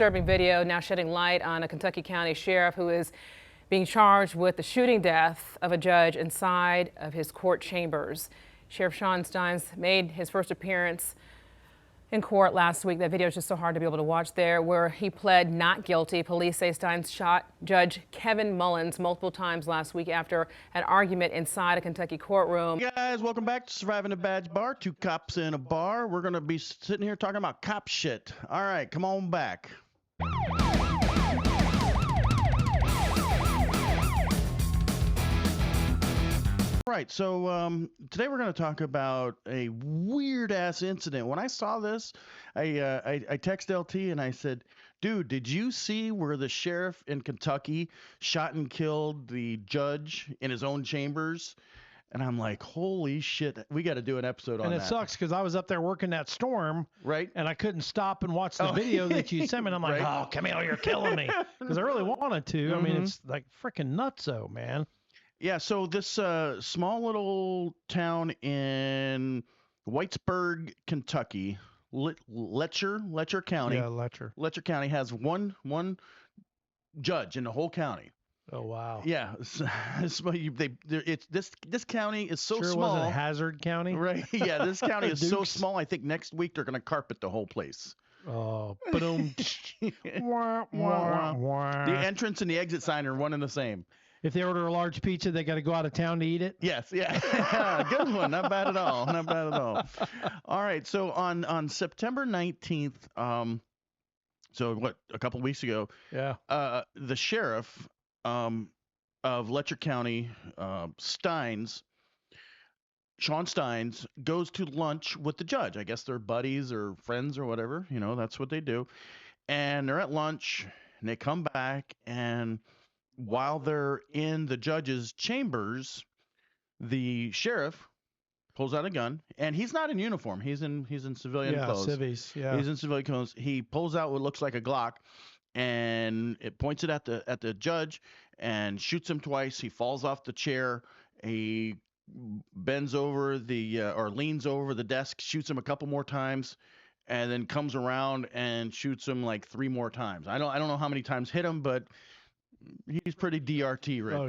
Disturbing video now shedding light on a Kentucky County sheriff who is being charged with the shooting death of a judge inside of his court chambers. Sheriff Sean Steins made his first appearance in court last week. That video is just so hard to be able to watch there, where he pled not guilty. Police say Steins shot Judge Kevin Mullins multiple times last week after an argument inside a Kentucky courtroom. Hey guys, welcome back to Surviving the Badge Bar. Two cops in a bar. We're going to be sitting here talking about cop shit. All right, come on back. Right, so today we're going to talk about a weird-ass incident. When I saw this, I texted LT and I said, dude, did you see where the sheriff in Kentucky shot and killed the judge in his own chambers? And I'm like, holy shit, we got to do an episode on that. And it sucks because I was up there working that storm, right? And I couldn't stop and watch the video that you sent me. And I'm like, right? Oh, Camille, you're killing me. Because I really wanted to. Mm-hmm. I mean, it's like freaking nutso, man. Yeah, so this small little town in Whitesburg, Kentucky, Letcher County. Yeah, Letcher. Letcher County has one judge in the whole county. Oh wow. Yeah, this county is so sure small. Wasn't Hazard County? Right. Yeah, this county is so small. I think next week they're gonna carpet the whole place. Oh, boom. The entrance and the exit sign are one and the same. If they order a large pizza, they got to go out of town to eat it? Yes, yeah. Good one. Not bad at all. Not bad at all. All right, so on September 19th, so what, a couple of weeks ago, yeah, the sheriff of Letcher County, Sean Steins, goes to lunch with the judge. I guess they're buddies or friends or whatever. You know, that's what they do. And they're at lunch, and they come back, and while they're in the judge's chambers, the sheriff pulls out a gun, and he's not in uniform. He's in civilian clothes. Civvies, yeah. He's in civilian clothes. He pulls out what looks like a Glock, and it points it at the judge and shoots him twice. He falls off the chair. He bends over or leans over the desk, shoots him a couple more times, and then comes around and shoots him like 3 more times. I don't know how many times hit him, but he's pretty DRT, right? Oh.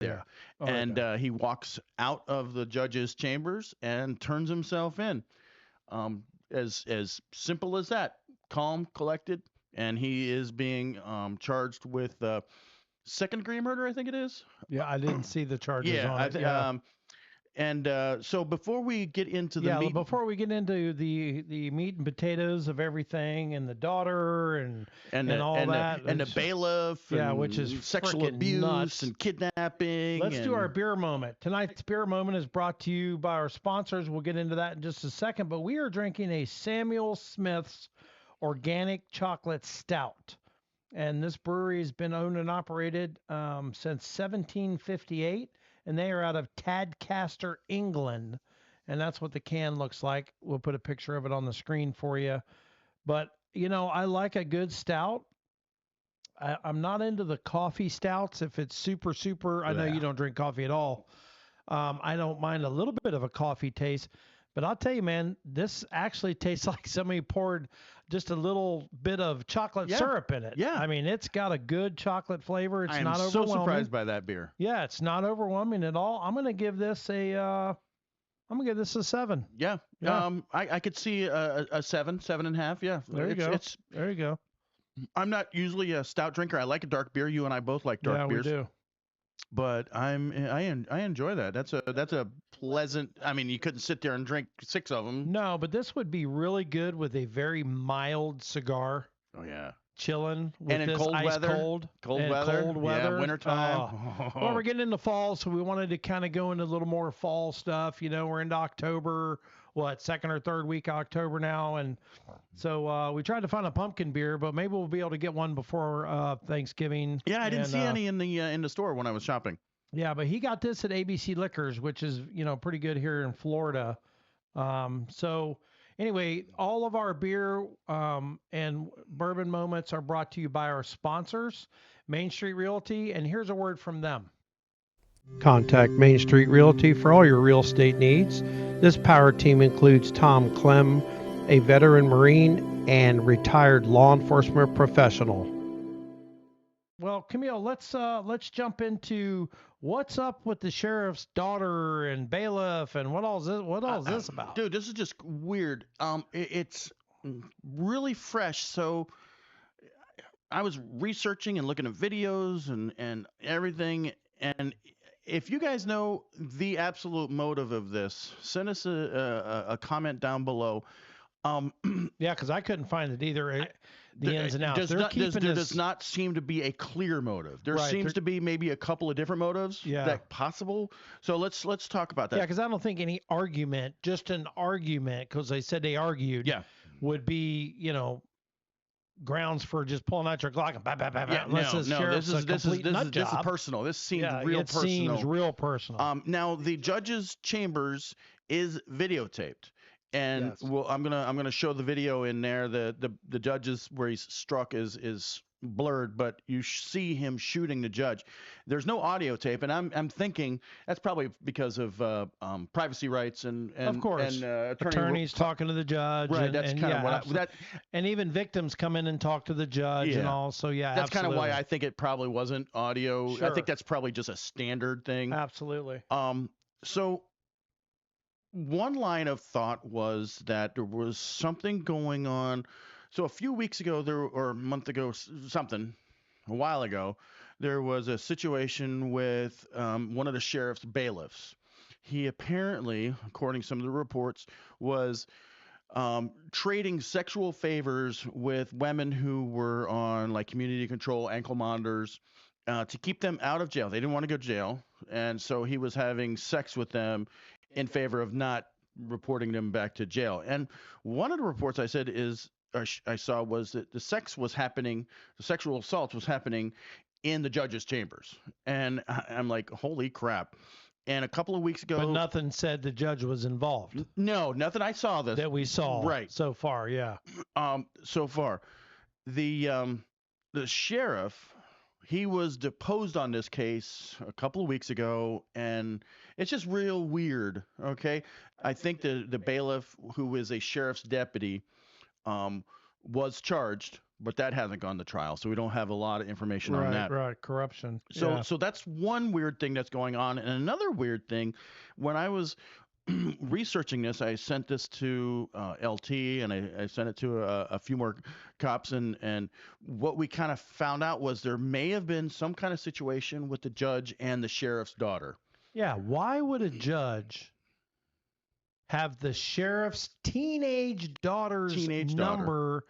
There. Oh, and okay. He walks out of the judge's chambers and turns himself in. As simple as that. Calm, collected, and he is being charged with second-degree murder, I think it is. Yeah, I didn't see the charges on it. So before we get into the meat, before we get into the meat and potatoes of everything, and the daughter and all that, and the bailiff, which is sexual abuse nuts. and kidnapping. Let's do our beer moment. Tonight's beer moment is brought to you by our sponsors. We'll get into that in just a second, but we are drinking a Samuel Smith's Organic Chocolate Stout. And this brewery has been owned and operated since 1758. And they are out of Tadcaster, England. And that's what the can looks like. We'll put a picture of it on the screen for you. But, you know, I like a good stout. I'm not into the coffee stouts. If it's super, I know you don't drink coffee at all. I don't mind a little bit of a coffee taste. But I'll tell you, man, this actually tastes like somebody poured just a little bit of chocolate syrup in it. Yeah. I mean, it's got a good chocolate flavor. It's not overwhelming. I'm so surprised by that beer. Yeah, it's not overwhelming at all. I'm going to give this a 7. Yeah. I could see a 7.5. Yeah. There you go. There you go. I'm not usually a stout drinker. I like a dark beer. You and I both like dark beers. Yeah, we do. But I enjoy that. That's a pleasant. I mean, you couldn't sit there and drink 6 of them. No, but this would be really good with a very mild cigar. Oh yeah, chilling with and in this cold ice weather. Cold weather. Yeah, wintertime. Well, we're getting into fall, so we wanted to kind of go into a little more fall stuff. You know, we're into October. Second or third week of October now, and so we tried to find a pumpkin beer, but maybe we'll be able to get one before Thanksgiving. Yeah, I didn't see any in the store when I was shopping. Yeah, but he got this at ABC Liquors, which is, pretty good here in Florida. So anyway, all of our beer and bourbon moments are brought to you by our sponsors, Mainstreet Realty, and here's a word from them. Contact Mainstreet Realty for all your real estate needs. This power team includes Tom Clem, a veteran Marine and retired law enforcement professional. Well, Camille, let's jump into what's up with the sheriff's daughter and bailiff and what all is this about? Dude, this is just weird. It's really fresh. So I was researching and looking at videos and everything. And if you guys know the absolute motive of this, send us a comment down below. Yeah, because I couldn't find it either. The ins and outs. There does not seem to be a clear motive. There seems to be maybe a couple of different motives that possible. So let's talk about that. Yeah, because I don't think any argument, just an argument, because they said they argued, would be, grounds for just pulling out your Glock and bah, bah, bah, bah, unless this is personal. This seems real personal. Seems real personal. Now the judge's chambers is videotaped. And I'm gonna show the video in there. The judge's where he's struck is blurred, but you see him shooting the judge. There's no audio tape, and I'm thinking that's probably because of privacy rights and of course and attorneys talking to the judge. Right, that's kind of what and even victims come in and talk to the judge and all. So that's kind of why I think it probably wasn't audio. Sure. I think that's probably just a standard thing. Absolutely. So. One line of thought was that there was something going on. So a few weeks ago, or a month ago, a while ago, there was a situation with one of the sheriff's bailiffs. He apparently, according to some of the reports, was trading sexual favors with women who were on like community control ankle monitors to keep them out of jail. They didn't want to go to jail, and so he was having sex with them in favor of not reporting them back to jail. And one of the reports I saw was that the sexual assault was happening in the judge's chambers. And I'm like, holy crap. And a couple of weeks ago, but nothing said the judge was involved. No, nothing. I saw this that we saw right so far. Yeah. So far, the sheriff, he was deposed on this case a couple of weeks ago, and it's just real weird. Okay, I think the bailiff, who is a sheriff's deputy, was charged, but that hasn't gone to trial, so we don't have a lot of information on that. Right, corruption. So that's one weird thing that's going on, and another weird thing, when I was researching this, I sent this to LT, and I sent it to a few more cops, and what we kind of found out was there may have been some kind of situation with the judge and the sheriff's daughter. Yeah, why would a judge have the sheriff's teenage daughter's number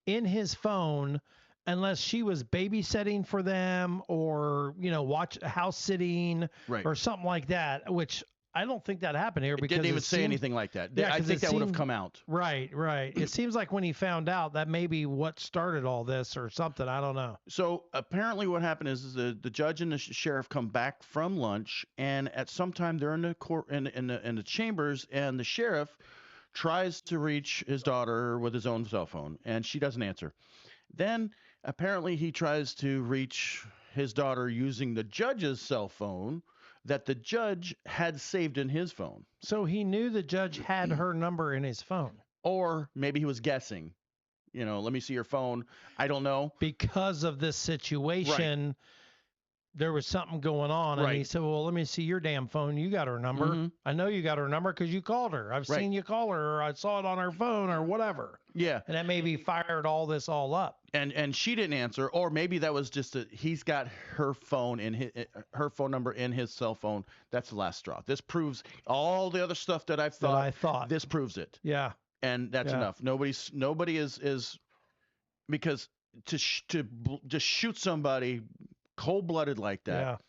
in his phone unless she was babysitting for them or, watch house sitting or something like that, which I don't think that happened here. Because didn't even say anything like that. I think that would have come out. Right. It seems like when he found out, that may be what started all this or something. I don't know. So apparently what happened is the judge and the sheriff come back from lunch, and at some time they're in the court in the chambers, and the sheriff tries to reach his daughter with his own cell phone, and she doesn't answer. Then apparently he tries to reach his daughter using the judge's cell phone that the judge had saved in his phone. So he knew the judge had her number in his phone. Or maybe he was guessing. Let me see your phone. I don't know. Because of this situation, there was something going on. And he said, well, let me see your damn phone. You got her number. Mm-hmm. I know you got her number because you called her. I've seen you call her, or I saw it on her phone or whatever. Yeah. And that maybe fired all this all up. And she didn't answer, or maybe that was just he's got her phone her phone number in his cell phone. That's the last straw. This proves all the other stuff that I thought. This proves it. Yeah. And that's enough. Nobody is because to just shoot somebody cold-blooded like that.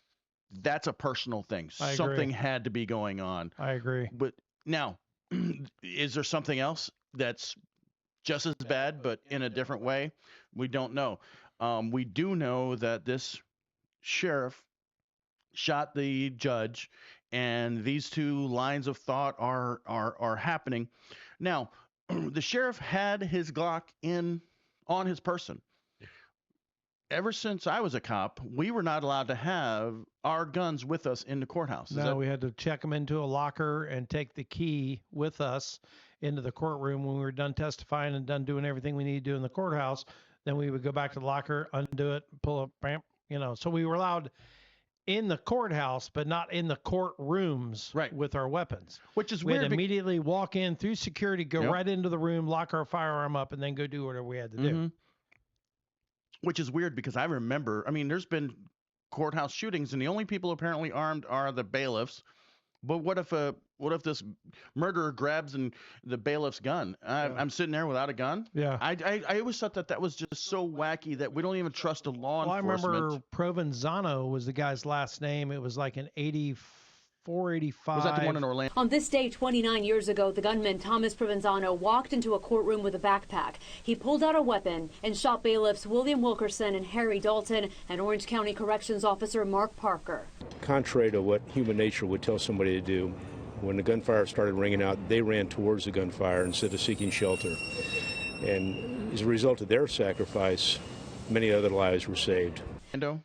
That's a personal thing. Something had to be going on. I agree. But now, is there something else that's just as bad, but in a different way? We don't know. We do know that this sheriff shot the judge, and these two lines of thought are happening. Now, the sheriff had his Glock on his person. Ever since I was a cop, we were not allowed to have our guns with us in the courthouse. No, we had to check them into a locker and take the key with us into the courtroom when we were done testifying and done doing everything we needed to do in the courthouse. Then we would go back to the locker, undo it, pull up, bam, so we were allowed in the courthouse, but not in the courtrooms with our weapons. Which is we weird. We had to immediately walk in through security, go right into the room, lock our firearm up, and then go do whatever we had to do. Which is weird because I remember, I mean, there's been courthouse shootings, and the only people apparently armed are the bailiffs. But what if this murderer grabs the bailiff's gun? I'm sitting there without a gun. Yeah. I always thought that was just so wacky that we don't even trust the law enforcement. I remember Provenzano was the guy's last name. It was like an 8485. Was that the one in Orlando? On this day 29 years ago, the gunman Thomas Provenzano walked into a courtroom with a backpack. He pulled out a weapon and shot bailiffs William Wilkerson and Harry Dalton and Orange County Corrections Officer Mark Parker. Contrary to what human nature would tell somebody to do, when the gunfire started ringing out, they ran towards the gunfire instead of seeking shelter. And as a result of their sacrifice, many other lives were saved.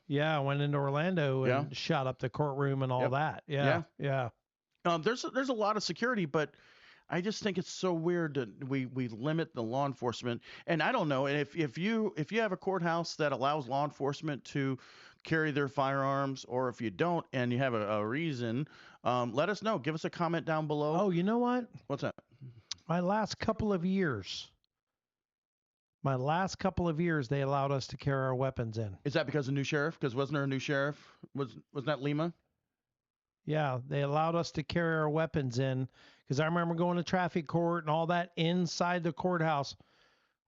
Yeah, I went into Orlando and shot up the courtroom and all that. Yeah. There's a lot of security, but I just think it's so weird that we limit the law enforcement. And I don't know, and if you have a courthouse that allows law enforcement to carry their firearms, or if you don't and you have a reason, let us know. Give us a comment down below. Oh, you know what? What's that? My last couple of years, they allowed us to carry our weapons in. Is that because of new sheriff? Because wasn't there a new sheriff? Wasn't that Lima? Yeah, they allowed us to carry our weapons in, because I remember going to traffic court and all that inside the courthouse.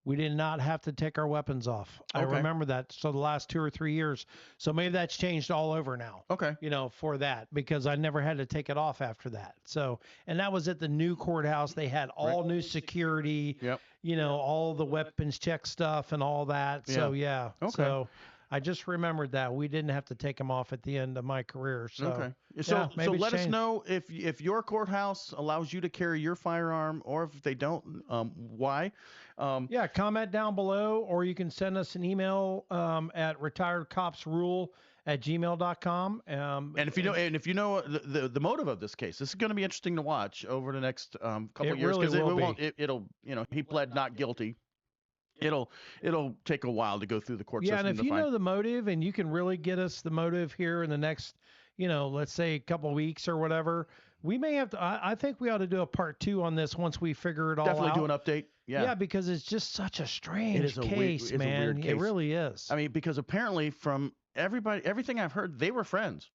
We did not have to take our weapons off. I remember that. So the last 2 or 3 years. So maybe that's changed all over now. Okay. For that, because I never had to take it off after that. So, and that was at the new courthouse. They had all new security, all the weapons check stuff and all that. So, Okay. So I just remembered that we didn't have to take them off at the end of my career. So, okay. So let us know if your courthouse allows you to carry your firearm, or if they don't, why. Comment down below, or you can send us an email at retiredcopsrule@gmail.com. And if you know the motive of this case, this is going to be interesting to watch over the next couple of years, because it'll he pled not guilty. It'll take a while to go through the court system. And if you know the motive, and you can really get us the motive here in the next, let's say a couple of weeks or whatever, we may have to. I think we ought to do a part 2 on this once we figure it all out. Definitely do an update. Yeah, because it's just such a strange case, man. A weird case. It really is. I mean, because apparently from everything I've heard, they were friends.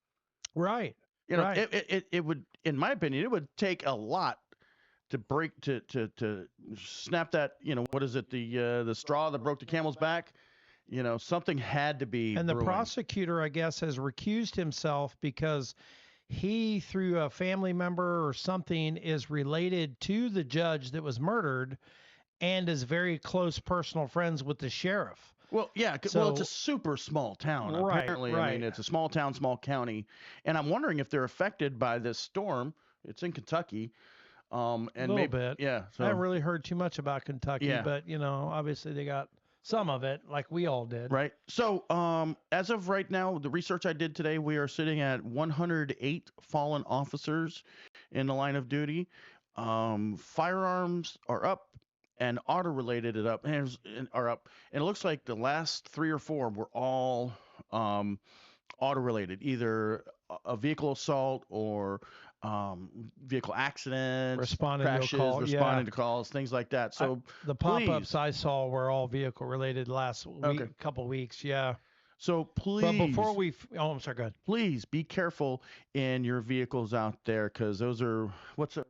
Right. It would, in my opinion, it would take a lot to snap that, what is it, the straw that broke the camel's back. Something had to be. And the brewing. prosecutor, I guess, has recused himself because he, through a family member or something, is related to the judge that was murdered and is very close personal friends with the sheriff. Well, yeah. Well, it's a super small town. Right, apparently. right. I mean, it's a small town, small county. And I'm wondering if they're affected by this storm. It's in Kentucky. And a little bit. Yeah. So, I haven't really heard too much about Kentucky, but, obviously they got some of it, like we all did. Right. So, as of right now, the research I did today, we are sitting at 108 fallen officers in the line of duty. Firearms are up, and auto-related are up. And it looks like the last 3 or 4 were all auto-related, either a vehicle assault or vehicle accidents, crashes, responding to calls, things like that. So the pop-ups I saw were all vehicle related last couple weeks. Yeah. So please, but before I'm sorry, go ahead. Please be careful in your vehicles out there, because those are what's the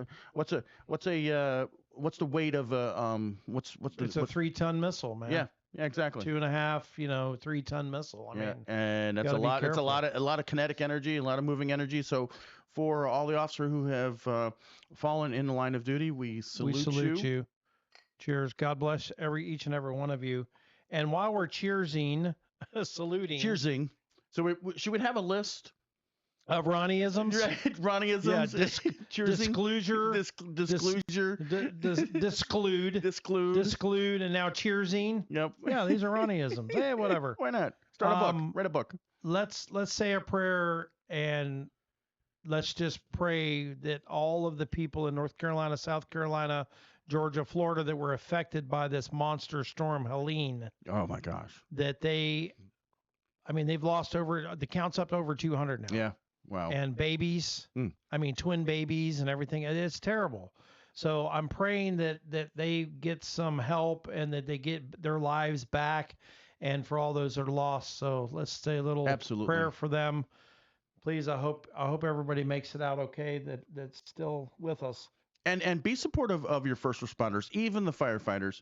weight of a It's a 3-ton missile, man. Yeah, exactly. 2.5, 3-ton missile. I mean, and that's a lot. It's a lot of kinetic energy, a lot of moving energy. So for all the officers who have fallen in the line of duty, we salute you. Cheers. God bless each and every one of you. And while we're saluting. So should we have a list Ronnieisms. Right, Ronnieisms. Yeah, disclosure. Disclosure. Disclude, and now cheersing. Yep. Yeah, these are Ronnieisms. Hey, whatever. Why not? Start a book. Write a book. Let's say a prayer, and let's just pray that all of the people in North Carolina, South Carolina, Georgia, Florida that were affected by this monster storm Helene, Oh my gosh. that they've lost the count's up to over 200 now. Yeah. Wow. And babies, twin babies and everything. It's terrible. So I'm praying that they get some help and that they get their lives back, and for all those that are lost. So let's say a little prayer for them. Please, I hope everybody makes it out okay that's still with us. And be supportive of your first responders, even the firefighters.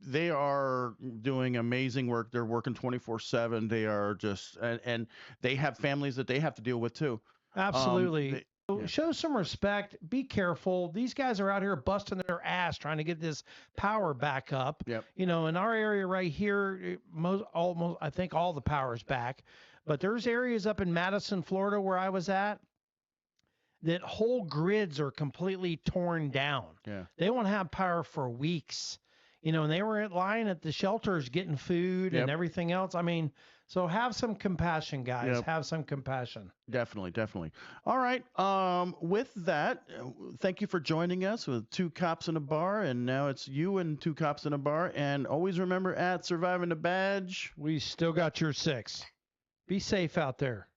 They are doing amazing work. They're working 24/7. They are just, and they have families that they have to deal with too. Absolutely. Show some respect. Be careful. These guys are out here busting their ass trying to get this power back up. Yep. In our area right here, almost I think all the power's back. But there's areas up in Madison, Florida, where I was at, that whole grids are completely torn down. Yeah. They won't have power for weeks. And they were lying at the shelters getting food and everything else. So have some compassion, guys. Yep. Have some compassion. Definitely. All right. With that, thank you for joining us with Two Cops in a Bar. And now it's you and Two Cops in a Bar. And always remember, at Surviving the Badge, we still got your 6. Be safe out there.